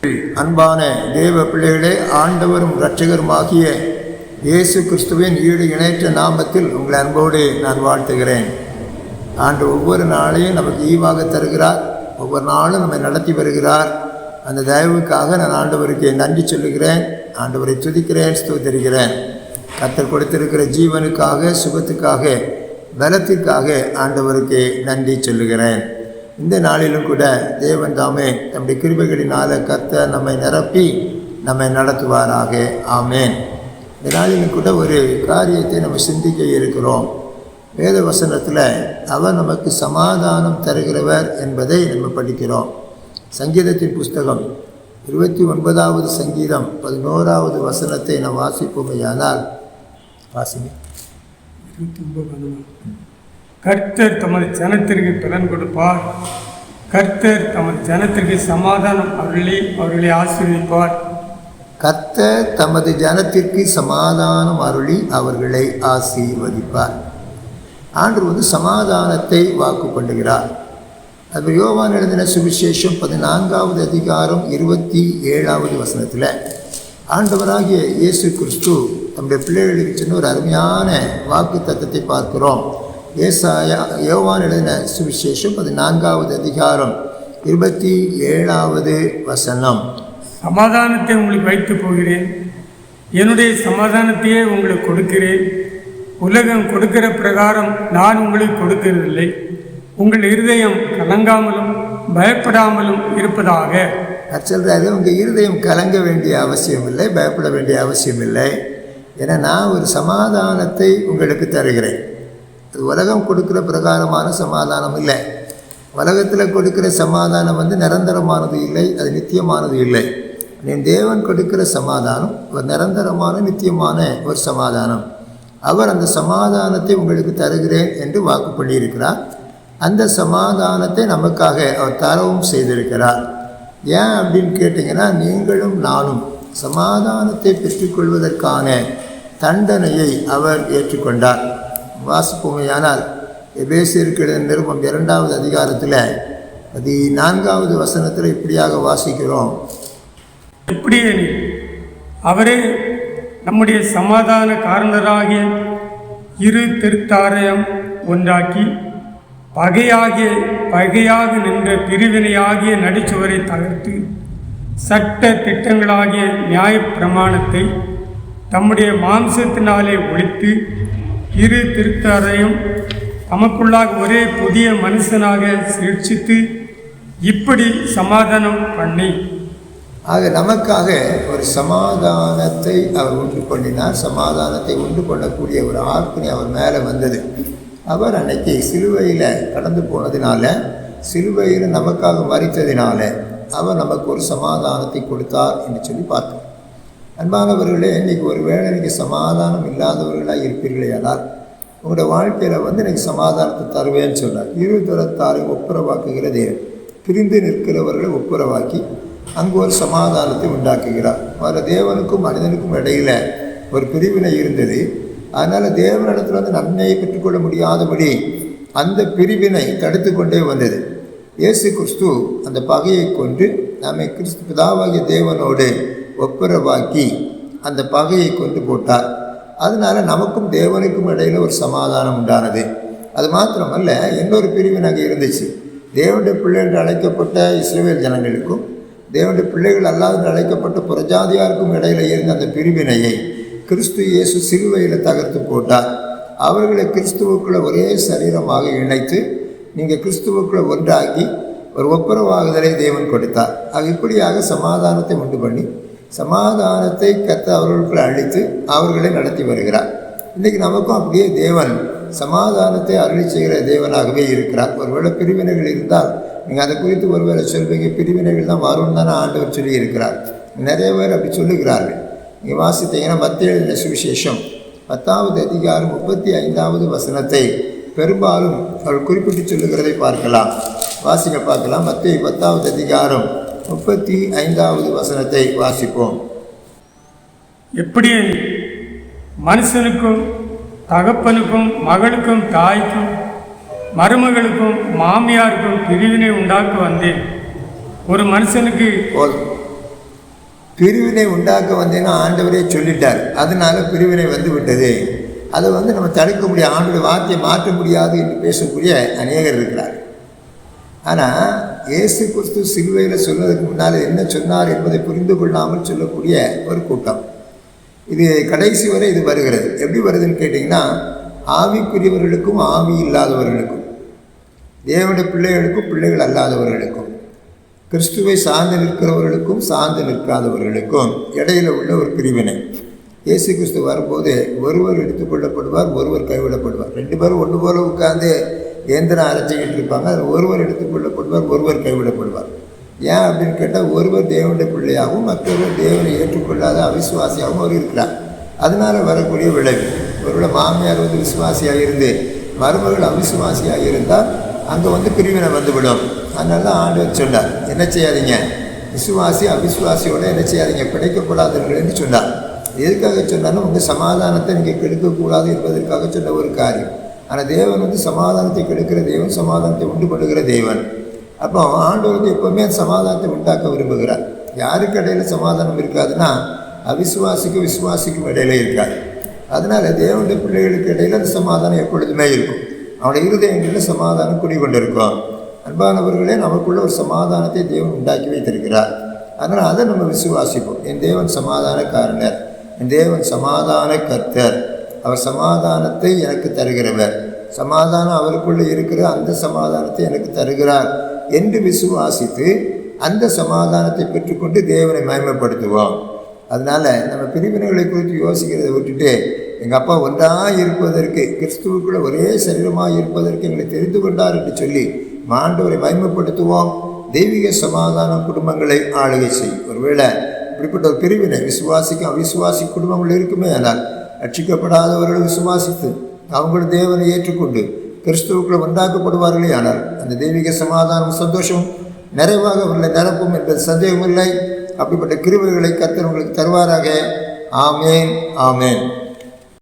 அன்பான தேவ பிள்ளைகளே, ஆண்டவரும் இரட்சகருமாகிய இயேசு கிறிஸ்துவின் ஈடு இணைற்ற நாமத்தில் உங்களை அன்போடு நான் வாழ்த்துகிறேன். ஆண்டு ஒவ்வொரு நாளையும் நமக்கு ஈவாக தருகிறார், ஒவ்வொரு நாளும் நம்மை நடத்தி வருகிறார். அந்த தயவுக்காக நான் ஆண்டவருக்கு நன்றி சொல்லுகிறேன், ஆண்டவரை துதிக்கிறேன், ஸ்தோத்திரிக்கிறேன். கர்த்தர் கொடுத்திருக்கிற ஜீவனுக்காக, சுகத்துக்காக, பலத்திற்காக ஆண்டவருக்கு நன்றி சொல்லுகிறேன். இந்த நாளிலும் கூட தேவன் தாமே நம்முடைய கிருபைகளினால கர்த்தர் நம்மை நிரப்பி நம்மை நடத்துவாராக. ஆமேன். இந்த நாளிலும் கூட ஒரு காரியத்தை நம்ம சிந்திக்க இருக்கிறோம். வேத வசனத்தில் அவர் நமக்கு சமாதானம் தருகிறவர் என்பதை நம்ம படிக்கிறோம். சங்கீதத்தின் புஸ்தகம் 29வது சங்கீதம் 11வது வசனத்தை நாம் வாசிப்போமையானால் வாசிங்க. கர்த்தர் தமது ஜனத்திற்கு பலன் கொடுப்பார். கர்த்தர் தமது ஜனத்திற்கு சமாதானம் அருளி அவர்களை ஆசீர்வதிப்பார். கர்த்தர் தமது ஜனத்திற்கு சமாதானம் அருளி அவர்களை ஆசீர்வதிப்பார். ஆண்டவர் சமாதானத்தை வாக்கு பண்ணுகிறார். அது யோவான் எழுதின சுவிசேஷம் 14வது அதிகாரம் 27வது வசனத்தில் ஆண்டவராகிய இயேசு கிறிஸ்து நம்முடைய பிள்ளைகளுக்கு சொன்ன ஒரு அருமையான வாக்கு தத்தத்தை பார்க்கிறோம். யோவான் எழுதின சுவிசேஷம் 14வது அதிகாரம் 27வது வசனம். சமாதானத்தை உங்களுக்கு வைத்து போகிறேன், என்னுடைய சமாதானத்தையே உங்களுக்கு கொடுக்கிறேன். உலகம் கொடுக்கிற பிரகாரம் நான் உங்களுக்கு கொடுக்கிறதில்லை. உங்கள் இருதயம் கலங்காமலும் பயப்படாமலும் இருப்பதாக. சொல்றாரு, உங்கள் இருதயம் கலங்க வேண்டிய அவசியம் இல்லை, பயப்பட வேண்டிய அவசியம் இல்லை. ஏன்னா நான் ஒரு சமாதானத்தை உங்களுக்கு தருகிறேன். அது உலகம் கொடுக்குற பிரகாரமான சமாதானம் இல்லை. உலகத்தில் கொடுக்குற சமாதானம் நிரந்தரமானது இல்லை, அது நித்தியமானது இல்லை. தேவன் கொடுக்கிற சமாதானம் ஒரு நிரந்தரமான நித்தியமான ஒரு சமாதானம். அவர் அந்த சமாதானத்தை உங்களுக்கு தருகிறேன் என்று வாக்கு பண்ணியிருக்கிறார். அந்த சமாதானத்தை நமக்காக அவர் தரவும் செய்திருக்கிறார். ஏன் அப்படின்னு கேட்டிங்கன்னா, நீங்களும் நானும் சமாதானத்தை பெற்றுக்கொள்வதற்கான தண்டனையை அவர் ஏற்றுக்கொண்டார். வாசிப்போமையானால் எபேசியருக்கு எழுதின நிருபம் 2வது அதிகாரத்தில் 14வது வசனத்தில் இப்படியாக வாசிக்கிறோம். இப்படியே அவரே நம்முடைய சமாதான காரணராகிய இரு திருத்தாரையம் ஒன்றாக்கி பகையாக நின்ற பிரிவினையாகிய நடிச்சுவரை தகர்த்து சட்ட திட்டங்களாகிய நியாய பிரமாணத்தை தம்முடைய மாம்சத்தினாலே ஒழித்து இரு திருத்தாரையும் தமக்குள்ளாக ஒரே புதிய மனுஷனாக சிருட்சித்து இப்படி சமாதானம் பண்ணி. ஆக நமக்காக ஒரு சமாதானத்தை அவர் உண்டு பண்ணினார். சமாதானத்தை உண்டு பண்ணக்கூடிய ஒரு ஆத்மனை அவர் மேலே வந்தது. அவர் அன்னைக்கு சிலுவையில் கடந்து போனதினால, சிலுவையில் நமக்காக மரித்ததினால அவர் நமக்கு ஒரு சமாதானத்தை கொடுத்தார் என்று சொல்லி பார்த்தோம். அன்பானவர்களே, இன்றைக்கி ஒரு வேளை நீங்கள் சமாதானம் இல்லாதவர்களாக இருப்பீர்களே, ஆனால் உங்களோட வாழ்க்கையில் இன்றைக்கி சமாதானத்தை தருவேன்னு சொன்னார். இரு தரத்தாரை ஒப்புரவாக்குகிற தேவன் பிரிந்து நிற்கிறவர்களை ஒப்புரவாக்கி அங்கு ஒரு சமாதானத்தை உண்டாக்குகிறார். அதில் தேவனுக்கும் மனிதனுக்கும் இடையில் ஒரு பிரிவினை இருந்தது. அதனால் தேவனிடத்தில் நன்மையை பெற்றுக்கொள்ள முடியாதபடி அந்த பிரிவினை தடுத்து கொண்டே வந்தது. இயேசு கிறிஸ்து அந்த பகையை கொண்டு நம்மை கிறிஸ்து பிதாவாகிய தேவனோடு ஒப்புரவாக்கி அந்த பகையை கொண்டு போட்டார். அதனால் நமக்கும் தேவனுக்கும் இடையில் ஒரு சமாதானம் உண்டானது. அது மாத்திரமல்ல, இன்னொரு பிரிவினை அங்கே இருந்துச்சு. தேவனுடைய பிள்ளை என்று அழைக்கப்பட்ட இஸ்ரவேல் ஜனங்களுக்கும் தேவனுடைய பிள்ளைகள் அல்லாது அழைக்கப்பட்ட புறஜாதியாருக்கும் இடையில் இருந்த அந்த பிரிவினையை கிறிஸ்து இயேசு சிலுவையில் தகர்த்து போட்டார். அவர்களை கிறிஸ்துவுக்குள்ள ஒரே சரீரமாக இணைத்து நீங்கள் கிறிஸ்துவுக்குள்ள ஒன்றாகி ஒரு ஒப்புரவாகுதலை தேவன் கொடுத்தார். அது இப்படியாக சமாதானத்தை உண்டு பண்ணி சமாதானத்தை கர்த்தர் அவர்களுக்குள்ள அழித்து அவர்களை நடத்தி வருகிறார். இன்றைக்கி நமக்கும் அப்படியே தேவன் சமாதானத்தை அருளி செய்கிற தேவனாகவே இருக்கிறார். ஒருவேளை பிரிவினைகள் இருந்தால் நீங்கள் அதை குறித்து ஒருவேளை சொல்வீங்க, பிரிவினைகள் தான் வரும்னு தானே ஆண்டவர் சொல்லி இருக்கிறார். நிறைய பேர் அப்படி சொல்லுகிறார்கள். நீங்கள் வாசித்தீங்கன்னா மத்தேயு எழுதின சுவிசேஷம் 10வது அதிகாரம் 35வது வசனத்தை பெரும்பாலும் அவர் குறிப்பிட்டு சொல்லுகிறதை பார்க்கலாம். வாசிக்க பார்க்கலாம். மத்தேயு 10வது அதிகாரம் 35வது வசனத்தை வாசிப்போம். எப்படியே மனுஷனுக்கும் தகப்பனுக்கும் மகளுக்கும் தாய்க்கும் மருமகளுக்கும் மாமியாருக்கும் பிரிவினை உண்டாக்க வந்தேன். ஒரு மனுஷனுக்கு பிரிவினை உண்டாக்க வந்தேன்னா ஆண்டவரே சொல்லிட்டார், அதனால பிரிவினை வந்து விட்டது. அதை நம்ம தடுக்க முடியாது, ஆண்டோடைய வார்த்தையை மாற்ற முடியாது என்று பேசக்கூடிய அநேகர் இருக்கிறார். ஆனால் இயேசு கிறிஸ்து சிலுவையில் சொல்வதற்கு முன்னால் என்ன சொன்னார் என்பதை புரிந்து கொள்ளாமல் சொல்லக்கூடிய ஒரு கூட்டம். இது கடைசி வரை இது வருகிறது. எப்படி வருதுன்னு கேட்டிங்கன்னா, ஆவிக்குரியவர்களுக்கும் ஆவி இல்லாதவர்களுக்கும், தேவனுடைய பிள்ளைகளுக்கும் பிள்ளைகள் அல்லாதவர்களுக்கும், கிறிஸ்துவை சார்ந்து நிற்கிறவர்களுக்கும் சார்ந்து நிற்காதவர்களுக்கும் இடையில் உள்ள ஒரு பிரிவினை. இயேசு கிறிஸ்து வரும்போது ஒருவர் எடுத்துக்கொள்ளப்படுவார், ஒருவர் கைவிடப்படுவார். 2 பேரும் ஒன்று போல உட்கார்ந்து இயந்திரம் அரைச்சிக்கிட்டு இருப்பாங்க. அதில் ஒருவர் எடுத்துக்கொள்ளப்படுவார், ஒருவர் கைவிடப்படுவார். ஏன் அப்படின்னு கேட்டால், ஒருவர் தேவனுடைய பிள்ளையாகவும் மற்றொருவர் தேவனை ஏற்றுக்கொள்ளாத அவிசுவாசியாகவும் அவர் இருக்கிறார். அதனால் வரக்கூடிய விளைவு, ஒருவேளை மாமியார் விசுவாசியாக இருந்து மருமகள் அவிசுவாசியாக இருந்தால் அங்கே பிரிவினை வந்துவிடும். அதனால ஆண்டவர் சொன்னார், என்ன செய்யாதீங்க, விசுவாசி அவிசுவாசியோட என்ன செய்யாதீங்க, பிழைக்கப்படாதவர்கள் என்று சொன்னார். எதுக்காக சொன்னாலும் உங்கள் சமாதானத்தை நீங்கள் கெடுக்கக்கூடாது என்பதற்காக சொன்ன ஒரு காரியம். ஆனால் தேவன் சமாதானத்தை கெடுக்கிற தேவன், சமாதானத்தை உண்டு பண்ணுகிற தேவன். அப்போ ஆண்டவர் எப்போவுமே சமாதானத்தை உண்டாக்க விரும்புகிறார். யாருக்கு இடையில சமாதானம் இருக்காதுன்னா, அவிசுவாசிக்கும் விசுவாசிக்கும் இடையில இருக்காது. அதனால் தேவனுடைய பிள்ளைகளுக்கு இடையில அந்த சமாதானம் எப்பொழுதுமே இருக்கும். அவனுடைய இருதயங்களில் சமாதானம் குடிகொண்டிருக்கும். அன்பானவர்களே, நமக்குள்ள ஒரு சமாதானத்தை தேவன் உண்டாக்கி வைத்திருக்கிறார். அதனால் அதை நம்ம விசுவாசிப்போம். என் தேவன் சமாதானக்காரனர், என் தேவன் சமாதான கர்த்தர், அவர் சமாதானத்தை எனக்கு தருகிறவர், சமாதானம் அவருக்குள்ளே இருக்கிற அந்த சமாதானத்தை எனக்கு தருகிறார் என்று விசுவாசித்து அந்த சமாதானத்தை பெற்றுக்கொண்டு தேவனை மகிமைப்படுத்துவோம். அதனால் நம்ம பிரிவினைகளை குறித்து யோசிக்கிறதை விட்டுட்டு, எங்கள் அப்பா ஒன்றாக இருப்பதற்கு, கிறிஸ்துவுக்குள்ள ஒரே சரீரமாக இருப்பதற்கு எங்களை தெரிந்து கொண்டார் என்று சொல்லி ஆண்டவரை மகிமைப்படுத்துவோம். தெய்வீக சமாதானம் குடும்பங்களை ஆளுகை செய்யும். ஒருவேளை இப்படிப்பட்ட ஒரு பிரிவினை விசுவாசிக்கும் அவிசுவாசி குடும்பங்கள் இருக்குமே, ஆனால் ரட்சிக்கப்படாதவர்கள் விசுவாசித்து அவங்களும் தேவனை ஏற்றுக்கொண்டு கிறிஸ்துவுக்குள்ள உண்டாக்கப்படுவார்களே, ஆனால் அந்த தெய்வீக சமாதானம் சந்தோஷம் நிறைவாக அவர்களை நிரப்பும் என்பது சந்தேகமில்லை. அப்படிப்பட்ட கிருபைகளை கர்த்தர் உங்களுக்கு தருவாராக. ஆமேன், ஆமேன்.